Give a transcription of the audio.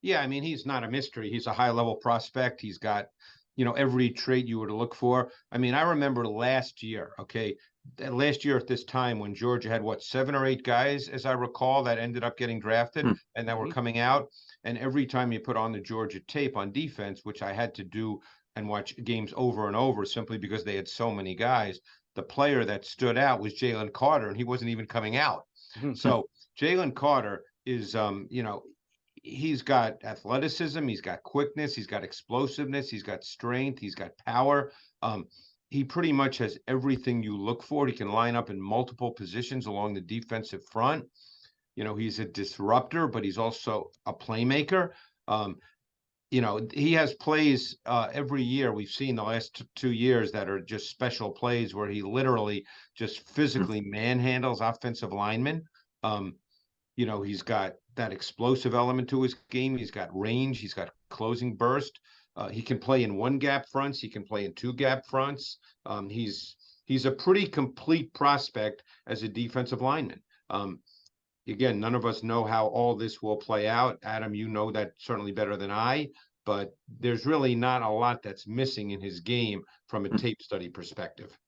Yeah, I mean, he's not a mystery. He's a high-level prospect. He's got, every trait you were to look for. I mean, I remember last year, okay, last year at this time when Georgia had what, 7 or 8 guys, as I recall, that ended up getting drafted and that were Mhm. coming out. And every time you put on the Georgia tape on defense, which I had to do and watch games over and over simply because they had so many guys, the player that stood out was Jalen Carter, and he wasn't even coming out. Mhm. So Jalen Carter is, he's got athleticism, he's got quickness, he's got explosiveness, he's got strength, he's got power. He pretty much has everything you look for. He can line up in multiple positions along the defensive front. He's a disruptor, but he's also a playmaker. Um, he has plays every year. We've seen the last 2 years that are just special plays where he literally just physically manhandles offensive linemen. Um, he's got that explosive element to his game. He's got range. He's got closing burst. He can play in one gap fronts. He can play in two gap fronts. He's a pretty complete prospect as a defensive lineman. Again, none of us know how all this will play out. Adam, you know that certainly better than I, but there's really not a lot that's missing in his game from a tape study perspective.